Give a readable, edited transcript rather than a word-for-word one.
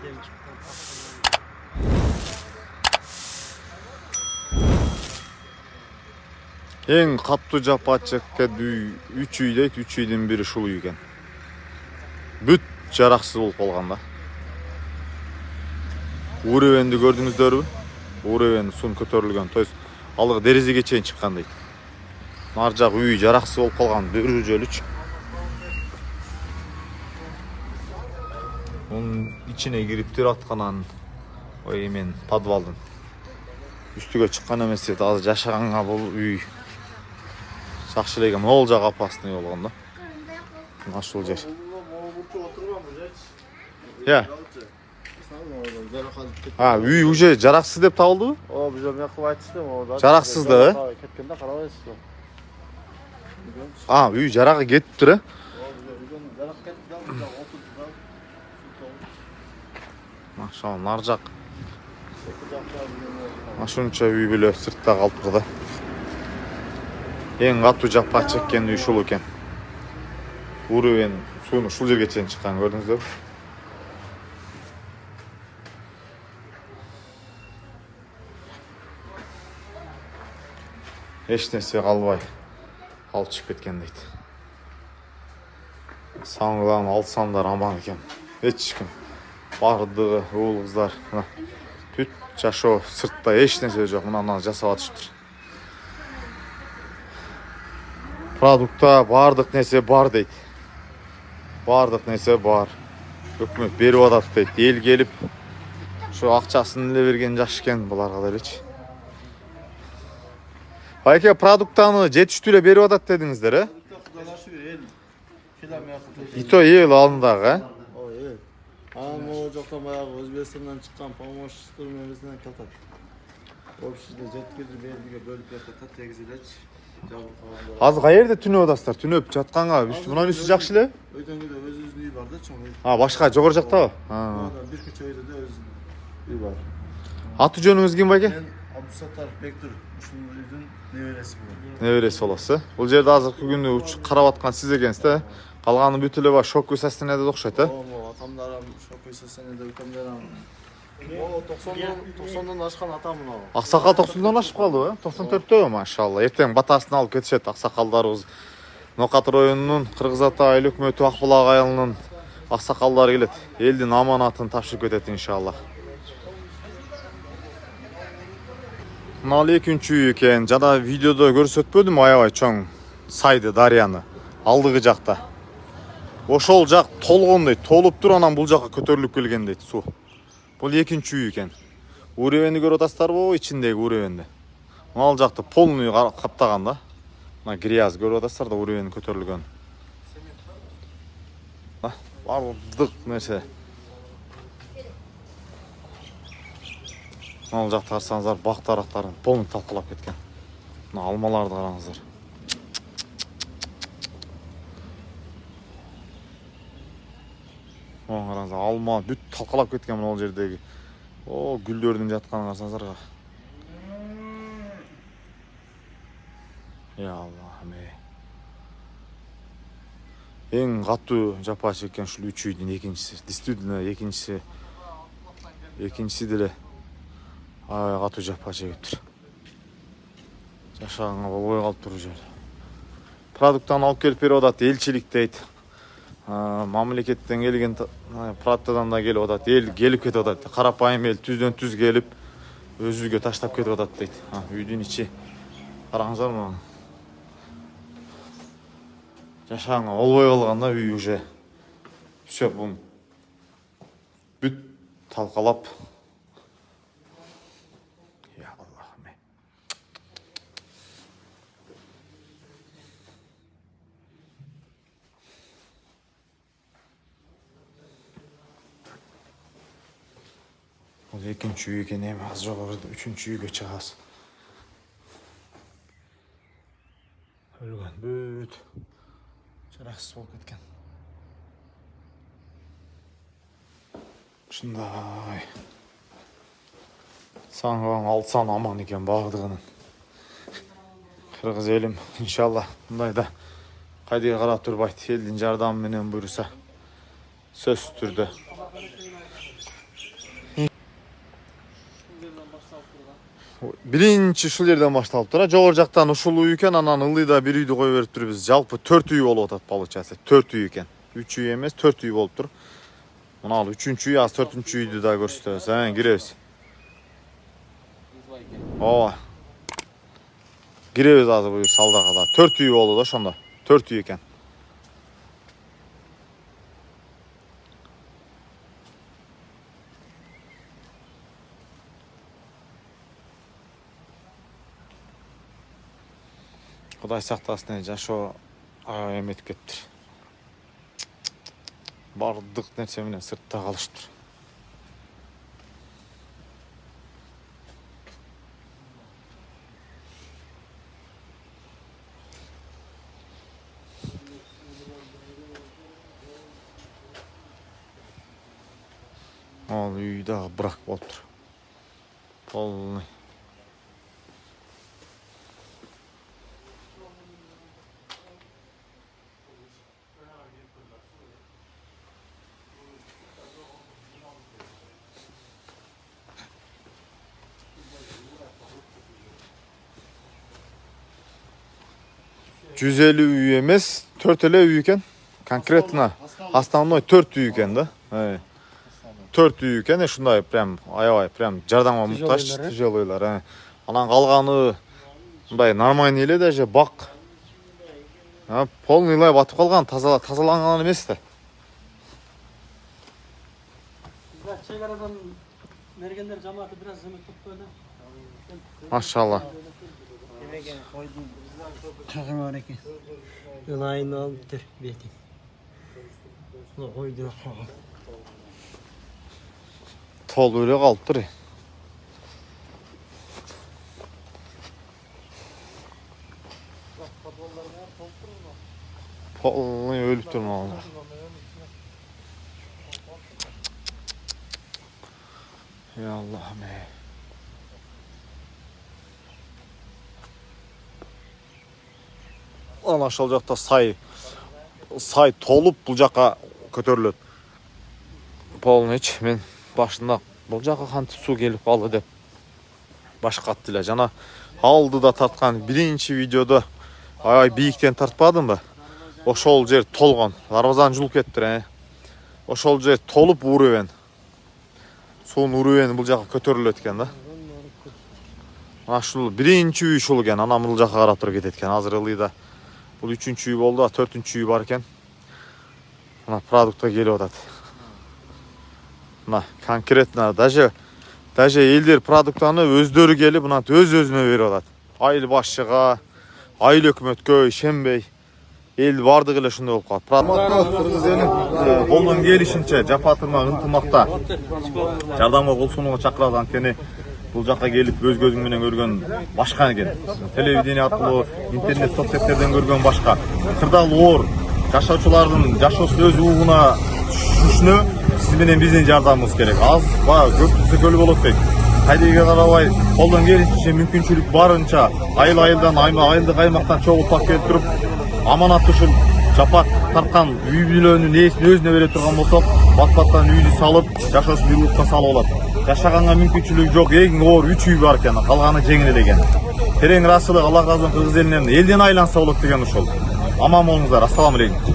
Ең қатты жапа чеккен үй 3 үй дейт, 3 үйден бiri шул үй екен. Бүт жарақсыз болып қалған да. Уревенді көрдіңіздер бі? Уревенді суын көтерілген. То есть алғы дерезеге чейін шыққан дейді. Нар жақ үй жарақсыз болып қалған, бір жөліч. Оның içine giriptir atқанан ой мен подвалдың үстіге шыққан емес еді. Азыр жашағанға бұл үй сақшылайған ол жақ опасный болған да. Нашыл жер. Я. Үй уже жарақсыз деп табылды О, біз өме қылып айтыстым. Жарақсыз да, Кеткенде қарабайсыз. Үй жарағы кетіп тұр, Машалла, нар жақ. Машынша үй білі сыртта қалып тұрды. Ең қатты жапа чеккен үй шул екен. Уревен суыны шул жерге чейін шыққан, көрдіңіздер? Еш нәрсе қалбай алып шығып кеткен дейді. Саңғыдан алсандар аман екен. Ешкім. Бардығы, оғыл қыздар. Бүт жашо сыртта еш нәрсе жоқ. Мұнан жасап атышып тұр. Продукта бардық нәрсе бар дейді. Бардық нәрсе бар. Өкімет беріп атады дейді. Ел келіп, şu ақшасын іле берген жаш екен бұларға да білечі. Айке, продуктаны жетіштіле беріп атады дедіңіздер, И то ел алдындағы, Ama ocaktan bayağı Özbekistan'dan çıkan pomoştur mevzisinden katat. Общийде жеткирип бердиге бөлүп жатат, тегизилеч. Азыр каерде түнөп атасыздар? Түнөп жатканга, мунун үстү жакшы эле? Өйдөнгөдө өзүбүздүн үй бар да, чоң үй. Башка жогору жактабы? Бир көчө өйдө да өзүбүздүн үй бар. Аты жөнүңүз ким байке? Мен Абдусаттар Бектур, ушул үйдүн небереси болом. Небереси болосуз, Бул жерде азыркы күндү карап аткан сиз экенсиз да? Калганы бүт эле баш шок көсөсүнө да окшойт, Atamlarım şok көсөсүнө өкөмдөрүм. О, 90'dan ашкан атам мына. Аксакал 90'дан ашып калдыбы? 94-тө, машалла. Эртең батасын алып кетишет аксакалдарыбыз. Нокат районунун Кыргыз Ата айыл өкмөтү Акбулак айылынын аксакалдары келет. Элдин аманатын тапшырып кетет иншалла. Мына экинчи үй экен. Жада видеодо көрсөтпөдүм аябай чоң сайды, дарыяны. Алдыгы жакта. Ошол жак толгондой, толуп тур, анан бул жакка көтөрүлүп келген дейт суу. Бул экинчи үй экен. Уревенди көрүп атасыздарбы, ичиндеги уревенди. Мына жакты полный каптаган да. Мына грязь көрүп атасыздар да, уревен көтөрүлгөн. Бардык нерсе. Мына жакты карасаңыздар, бак дарактарын полный талкалап кеткен. Мына алмаларды караңыздар. Қараңыздар, алма бүт талқалап кеткен мына жердегі. О, гүлдердің жатқанын қарасаңыздар. Я Аллахым. Ең қатты жапа чеккен шул 3 үйдүн экинчиси. Действительно, экинчиси деле қатты жапа чегип тур. Жашаганга болбой калып тур жер. Продуктаны алып келип берип атат, элчилик дейт. Мамлекеттен келген Праттадан да келип атат, эл келип кетип атат. Карапайым эл түздөн түз келип өзүгө таштап кетип атат дейт. Үйдүн ичи караңыздар мына. Жашаганга болбой калган да үй уже. Всё бун бүт талкалап. Я Аллахым. Бұл екінші үй екен, аз жоғары үшінші үйге шығасыз. Өлген бүт жарақсыз болып кеткен. Шындай. Саңғылан алсан аман екен бағдығының. Қырғыз елім, иншалла, бұндайда қайдеге қарап тұрбайды. Елдің жардамы менен бұйырса сөз түрді Birinchi ушул жерден башталып тура. Жогору жактан ушул үй экен, анан ылдыйда бир үйдү кое берип турбуз. Жалпы 4 үй болуп атат получается. 4 үй экен. 3 үй эмес, 4 үй болуп тур. Мына ал 3-үчү үй, азыр 4-үчү үйдү да көрсөтөбүз. Киребиз. Ооба. Киребиз азыр бул салдага да. 4 үй болду да ошондо. 4 үй экен. Кудай сактасын, жашоо эметип кетиптир. Бардык нерсе менен сыртта калыштыр. Ал үй дагы брак болуптур. Полный. Жүз элүү үй эмес, 4 эле үй экен. Конкретно основной 4 үй экен да. 4 үй экен, ушундай прям аябай прям жардамга муктаж тяжелыйлар. Анан калганы мындай нормальный эле даже бак. Полныйлай батып калган, тазаланган эмес да. Чегарадан мергендер жамааты бир аз эме топтойду. Машалла. Кагы бар экен. Ылайын алып тур бетин. Койду кагы. Толуп эле калыптыр. Полный өлүп тур мына. Ya Allah'ım. Ana ошол жакта сай толуп бул жака көтөрүлөт. Полныч мен башында бул жака кантип суу келип калды деп башкатты эле. Жана алдыда тарткан биринчи видеодо аябай бийиктен тартпадымбы? Ошол жер толгон. Дарбазаны жулуп кеттир. Ошол жер толуп ууребен. Суун ууребен бул жака көтөрүлөт экен да. Ушул биринчи үй ушул экен. Анан бул жака карап туруп кетет экен. Азыр ылыйда бул 3-үчү үй болду, 4-үчү үй бар экен. Мына продуктка келип атат. Мына конкретно даже элдер продуктаны өздөрү келип мына өз-өзүнө берип атат. Айыл башчыга, айыл өкмөткө ишенбей эл бардыгы эле ушундай болуп калат. Кыргыз эли колдон келишинче жапатырма ынтымакта жардамга кол сунууга чакырат. Анткени бул жакка келип өз көзүң менен көргөн башка экен. Телевидение аркылуу, интернет соцсеттерден көргөн башка. Кырдаал оор жашоочулардын жашоосу өз угуна түшүшүнө сиз менен биздин жардамыбыз керек. Аз ба көп түзө көл болот дейт. Кайдыга карабай колдон келишинче мүмкүнчүлүк барынча айылдан айылдык аймактан чогулуп алып келип туруп аманат ушул жапат тарткан үй бүлөнүн ээсин өзүнө бере турган болсок, бат-баттан үйдү салып, жашоосун бир улукка салып алат. Жашаганга мүмкүнчүлүгү жок, эң оор 3 үй бар экен, калганы жеңил эле экен. Терең ыраазычылык Аллах разы болсун, кыргыз элинен элден айланса болот деген ушул. Аман болуңуздар, ассаламу алейкум.